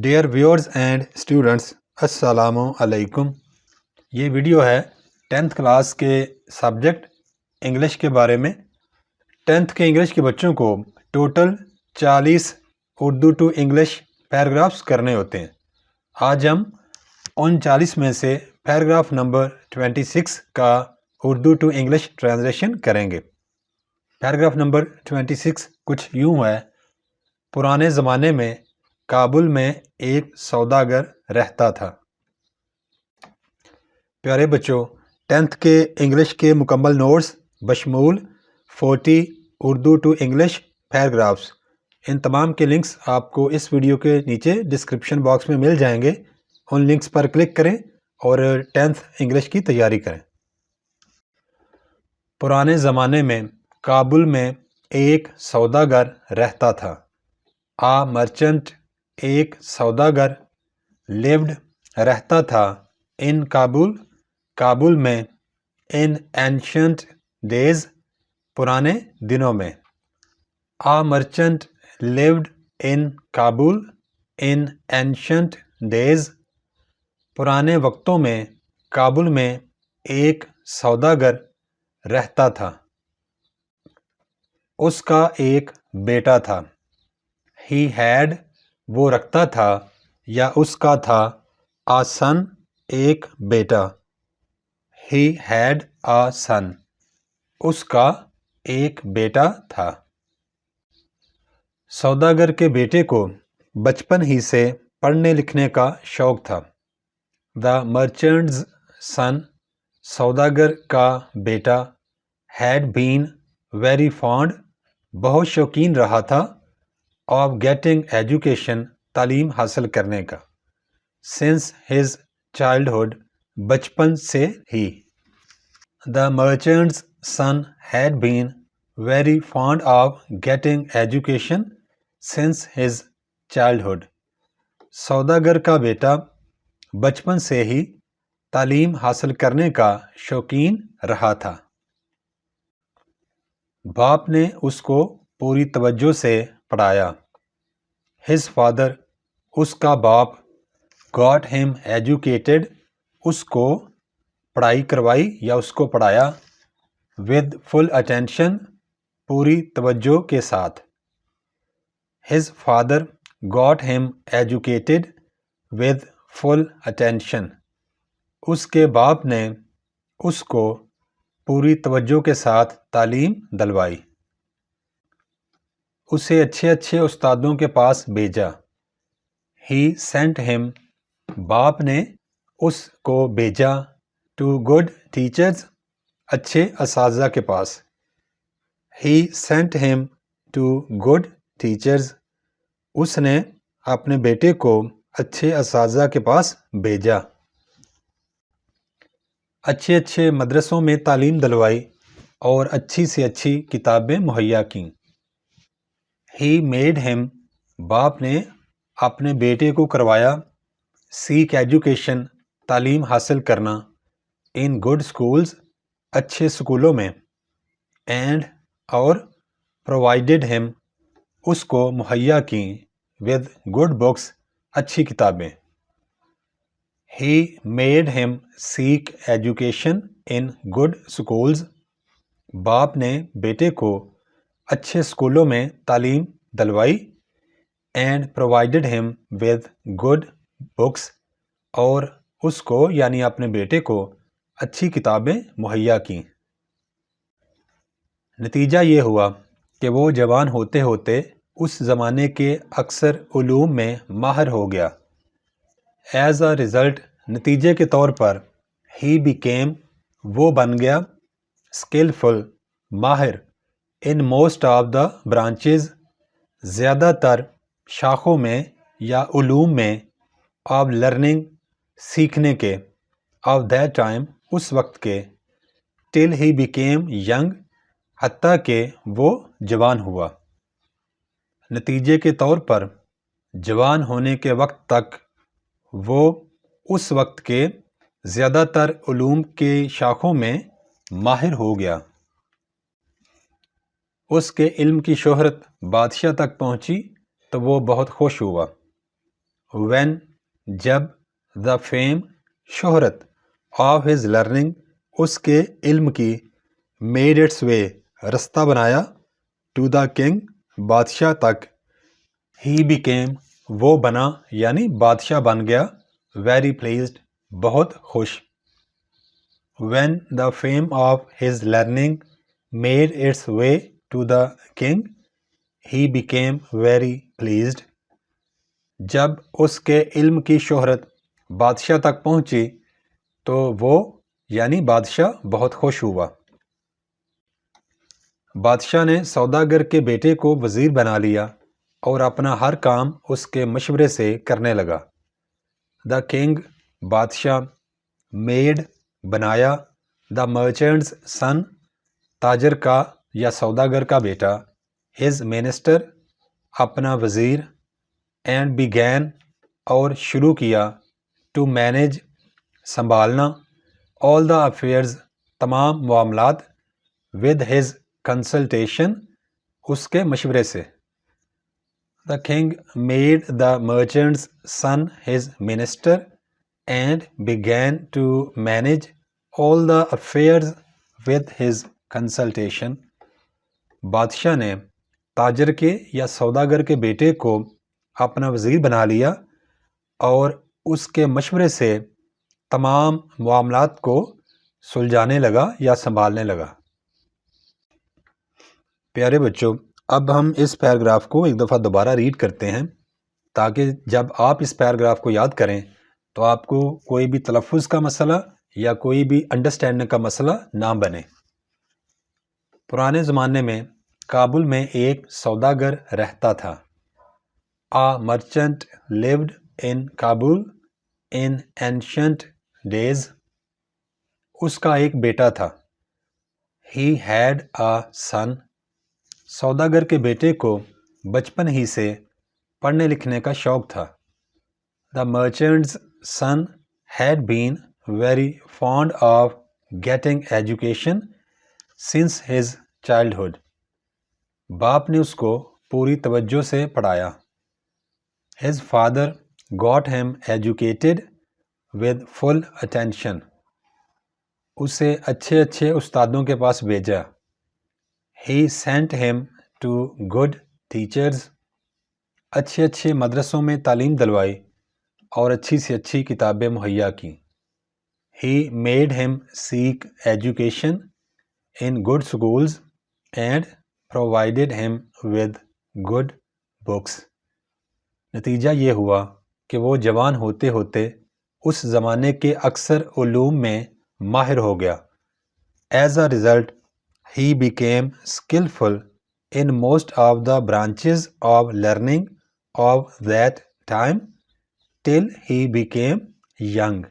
Dear viewers and students, السلام علیکم۔ یہ ویڈیو ہے 10th کلاس کے سبجیکٹ انگلش کے بارے میں۔ 10th کے انگلش کے بچوں کو total 40 Urdu to English paragraphs کرنے ہوتے ہیں۔ آج ہم ان 40 میں سے پیراگراف نمبر 26 کا اردو ٹو انگلش ٹرانسلیشن کریں گے۔ پیراگراف نمبر 26 کچھ یوں ہے: پرانے زمانے میں کابل میں ایک سوداگر رہتا تھا۔ پیارے بچوں، 10th کے انگلش کے مکمل نوٹس بشمول 40 اردو ٹو انگلش پیراگرافس، ان تمام کے لنکس آپ کو اس ویڈیو کے نیچے ڈسکرپشن باکس میں مل جائیں گے۔ ان لنکس پر کلک کریں اور 10th انگلش کی تیاری کریں۔ پرانے زمانے میں کابل میں ایک سوداگر رہتا تھا۔ آ مرچنٹ، ایک سوداگر، لیوڈ رہتا تھا، ان کابل، کابل میں، ان اینشنٹ ڈیز، پرانے دنوں میں۔ آ merchant lived in Kabul in ancient days, پرانے وقتوں میں کابل میں ایک سوداگر رہتا تھا۔ اس کا ایک بیٹا تھا۔ ہی ہیڈ، وہ رکھتا تھا یا اس کا تھا، آ سن، ایک بیٹا۔ ہی ہیڈ آ سن، اس کا ایک بیٹا تھا۔ سوداگر کے بیٹے کو بچپن ہی سے پڑھنے لکھنے کا شوق تھا۔ دا مرچنٹس سن، سوداگر کا بیٹا، ہیڈ بین ویری فانڈ، بہت شوقین رہا تھا، آف گیٹنگ ایجوکیشن، تعلیم حاصل کرنے کا، سنس ہز چائلڈہڈ، بچپن سے ہی۔ The merchant's son had been very fond of getting education since his childhood, سوداگر کا بیٹا بچپن سے ہی تعلیم حاصل کرنے کا شوقین رہا تھا۔ باپ نے اس کو پوری توجہ سے پڑھایا۔ ہز فادر، اس کا باپ، گاٹ ہم ایجوکیٹڈ، اس کو پڑھائی کروائی یا اس کو پڑھایا، ود فل اٹینشن، پوری توجہ کے ساتھ۔ ہز فادر گاٹ ہم ایجوکیٹڈ ود فل اٹینشن، اس کے باپ نے اس کو پوری توجہ کے ساتھ تعلیم دلوائی۔ اسے اچھے اچھے استادوں کے پاس بھیجا۔ ہی سینٹ ہم، باپ نے اس کو بھیجا، ٹو گڈ ٹیچرز، اچھے اساتذہ کے پاس۔ He sent him to good teachers, اس نے اپنے بیٹے کو اچھے اساتذہ کے پاس بھیجا۔ اچھے اچھے مدرسوں میں تعلیم دلوائی اور اچھی سے اچھی کتابیں مہیا کیں۔ ہی میڈ ہم، باپ نے اپنے بیٹے کو کروایا، سیک ایجوکیشن، تعلیم حاصل کرنا، ان گڈ اسکولز، اچھے اسکولوں میں، اینڈ، اور، پرووائڈڈ ہم، اس کو مہیا کیں، ود گڈ بکس، اچھی کتابیں۔ ہی میڈ ہم سیک ایجوکیشن ان گڈ اسکولز، باپ نے بیٹے کو اچھے اسکولوں میں تعلیم دلوائی، اینڈ پرووائڈڈ ہم ود گڈ بکس، اور اس کو یعنی اپنے بیٹے کو اچھی کتابیں مہیا کیں۔ نتیجہ یہ ہوا کہ وہ جوان ہوتے ہوتے اس زمانے کے اکثر علوم میں ماہر ہو گیا۔ ایز اے رزلٹ، نتیجے کے طور پر، ہی بیکیم، وہ بن گیا، اسکلفل، ماہر، in most of the branches, زیادہ تر شاخوں میں یا علوم میں، آف لرننگ، سیکھنے کے، آف دیٹ ٹائم، اس وقت کے، ٹل ہی بیکیم ینگ، حتیٰ کہ وہ جوان ہوا۔ نتیجے کے طور پر، جوان ہونے کے وقت تک وہ اس وقت کے زیادہ تر علوم کے شاخوں میں ماہر ہو گیا۔ اس کے علم کی شہرت بادشاہ تک پہنچی تو وہ بہت خوش ہوا۔ when جب the fame شہرت of his learning اس کے علم کی made its way رستہ بنایا to the king بادشاہ تک he became وہ بنا یعنی بادشاہ بن گیا very pleased بہت خوش when the fame of his learning made its way to the king he became very pleased جب اس کے علم کی شہرت بادشاہ تک پہنچی تو وہ یعنی بادشاہ بہت خوش ہوا بادشاہ نے سوداگر کے بیٹے کو وزیر بنا لیا اور اپنا ہر کام اس کے مشورے سے کرنے لگا دا کنگ بادشاہ میڈ بنایا دا مرچنٹس سن تاجر کا یا سوداگر کا بیٹا ہز منسٹر اپنا وزیر اینڈ بیگین اور شروع کیا ٹو مینیج سنبھالنا آل دا افیئرز تمام معاملات ود ہز کنسلٹیشن اس کے مشورے سے the king made the merchant's son his minister and begin to manage all the affairs with his consultation بادشاہ نے تاجر کے یا سوداگر کے بیٹے کو اپنا وزیر بنا لیا اور اس کے مشورے سے تمام معاملات کو سلجھانے لگا یا سنبھالنے لگا پیارے بچوں اب ہم اس پیراگراف کو ایک دفعہ دوبارہ ریڈ کرتے ہیں تاکہ جب آپ اس پیراگراف کو یاد کریں تو آپ کو کوئی بھی تلفظ کا مسئلہ یا کوئی بھی انڈرسٹینڈنگ کا مسئلہ نہ بنے پرانے زمانے میں کابل میں ایک سوداگر رہتا تھا A merchant lived in Kabul in ancient days. اس کا ایک بیٹا تھا. He had a son. سوداگر کے بیٹے کو بچپن ہی سے پڑھنے لکھنے کا شوق تھا. The merchant's son had been very fond of getting education since his childhood. باپ نے اس کو پوری توجہ سے پڑھایا. His father got him educated with full attention. اسے اچھے اچھے استادوں کے پاس بھیجا. He sent him to good teachers. اچھے اچھے مدرسوں میں تعلیم دلوائی اور اچھی سے اچھی کتابیں مہیا کی. He made him seek education in good schools and provided him with good books. نتیجہ یہ ہوا کہ وہ جوان ہوتے ہوتے اس زمانے کے اکثر علوم میں ماہر ہو گیا. As a result, he became skillful in most of the branches of learning of that time till he became young.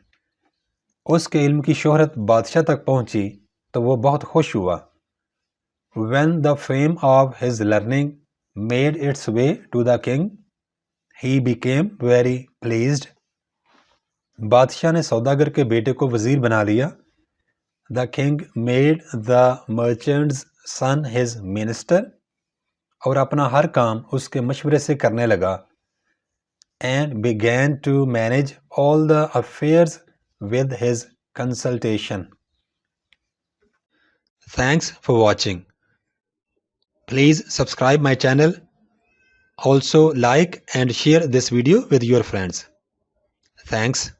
اس کے علم کی شہرت بادشاہ تک پہنچی تو وہ بہت خوش ہوا. When the fame of his learning made its way to the king, he became very pleased. بادشاہ نے سوداگر کے بیٹے کو وزیر بنا لیا. The king made the merchant's son his minister. اور اپنا ہر کام اس کے مشورے سے کرنے لگا. And began to manage all the affairs with his consultation. Thanks for watching. Please subscribe my channel. Also like and share this video with your friends. Thanks.